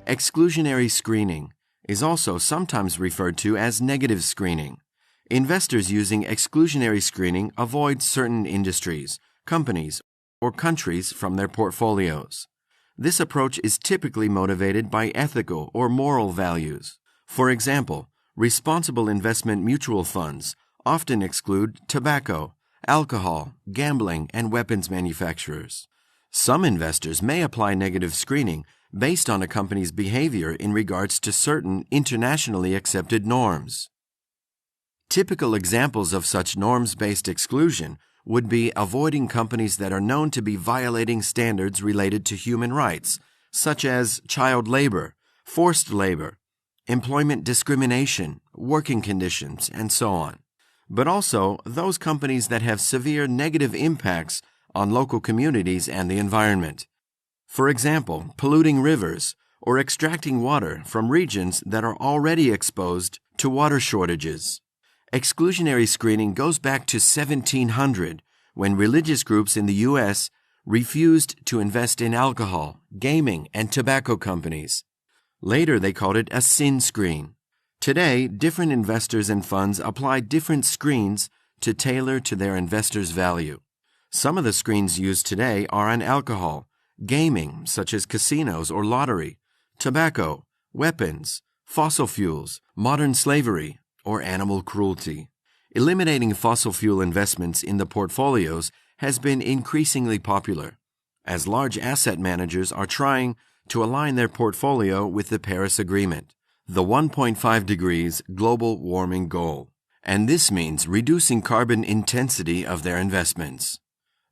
Exclusionary screening is also sometimes referred to as negative screening. Investors using exclusionary screening avoid certain industries, companies, or countries from their portfolios. This approach is typically motivated by ethical or moral values. For example, responsible investment mutual funds often exclude tobacco, alcohol, gambling, and weapons manufacturers. Some investors may apply negative screening based on a company's behavior in regards to certain internationally accepted norms. Typical examples of such norms-based exclusion would be avoiding companies that are known to be violating standards related to human rights, such as child labor, forced labor, employment discrimination, working conditions, and so on. But also those companies that have severe negative impacts on local communities and the environment. For example, polluting rivers or extracting water from regions that are already exposed to water shortages. Exclusionary screening goes back to 1700, when religious groups in the U.S. refused to invest in alcohol, gaming, and tobacco companies. Later, they called it a sin screen. Today, different investors and funds apply different screens to tailor to their investors' value. Some of the screens used today are on alcohol, gaming, such as casinos or lottery, tobacco, weapons, fossil fuels, modern slavery, or animal cruelty. Eliminating fossil fuel investments in the portfolios has been increasingly popular, as large asset managers are trying to align their portfolio with the Paris Agreement, the 1.5 degrees global warming goal, and this means reducing carbon intensity of their investments.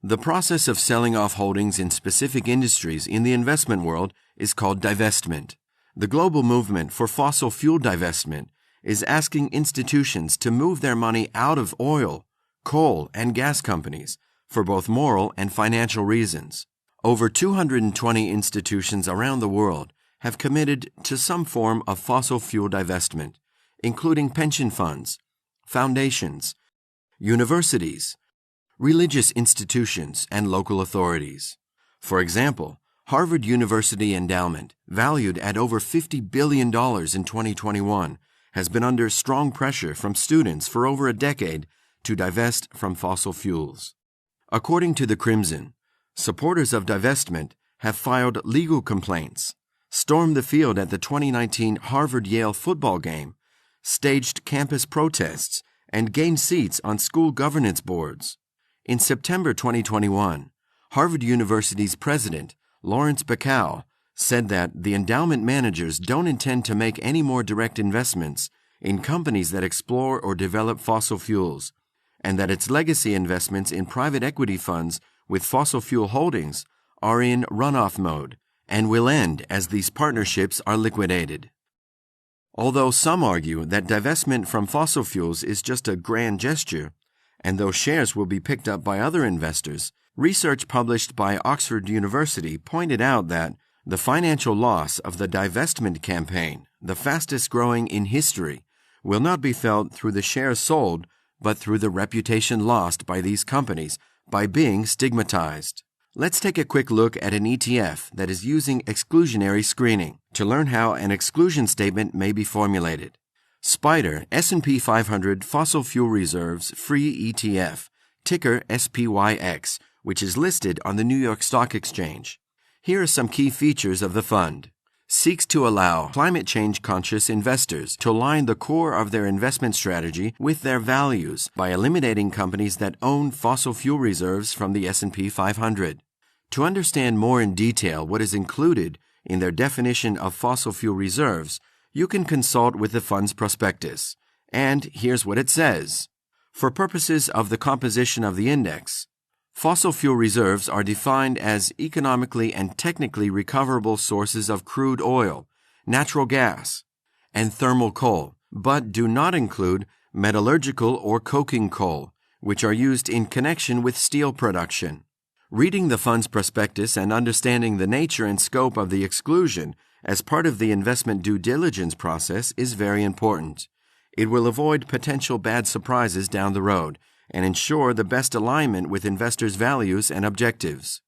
The process of selling off holdings in specific industries in the investment world is called divestment. The global movement for fossil fuel divestment is asking institutions to move their money out of oil, coal, and gas companies for both moral and financial reasons. Over 220 institutions around the world have committed to some form of fossil fuel divestment, including pension funds, foundations, universities, religious institutions, and local authorities. For example, Harvard University Endowment, valued at over $50 billion in 2021, has been under strong pressure from students for over a decade to divest from fossil fuels. According to the Crimson, supporters of divestment have filed legal complaints, stormed the field at the 2019 Harvard-Yale football game, staged campus protests, and gained seats on school governance boards. In September 2021, Harvard University's president, Lawrence Bacow, said that the endowment managers don't intend to make any more direct investments in companies that explore or develop fossil fuels, and that its legacy investments in private equity funds with fossil fuel holdings are in runoff mode and will end as these partnerships are liquidated. Although some argue that divestment from fossil fuels is just a grand gesture, and those shares will be picked up by other investors, research published by Oxford University pointed out that the financial loss of the divestment campaign, the fastest growing in history, will not be felt through the shares sold, but through the reputation lost by these companies by being stigmatized. Let's take a quick look at an ETF that is using exclusionary screening to learn how an exclusion statement may be formulated. SPDR S&P 500 Fossil Fuel Reserves Free ETF, ticker SPYX, which is listed on the New York Stock Exchange. Here are some key features of the fund. Seeks to allow climate change conscious investors to align the core of their investment strategy with their values by eliminating companies that own fossil fuel reserves from the S&P 500. To understand more in detail what is included in their definition of fossil fuel reserves, you can consult with the fund's prospectus. And here's what it says. For purposes of the composition of the index, fossil fuel reserves are defined as economically and technically recoverable sources of crude oil, natural gas, and thermal coal, but do not include metallurgical or coking coal, which are used in connection with steel production. Reading the fund's prospectus and understanding the nature and scope of the exclusion as part of the investment due diligence process is very important. It will avoid potential bad surprises down the road and ensure the best alignment with investors' values and objectives.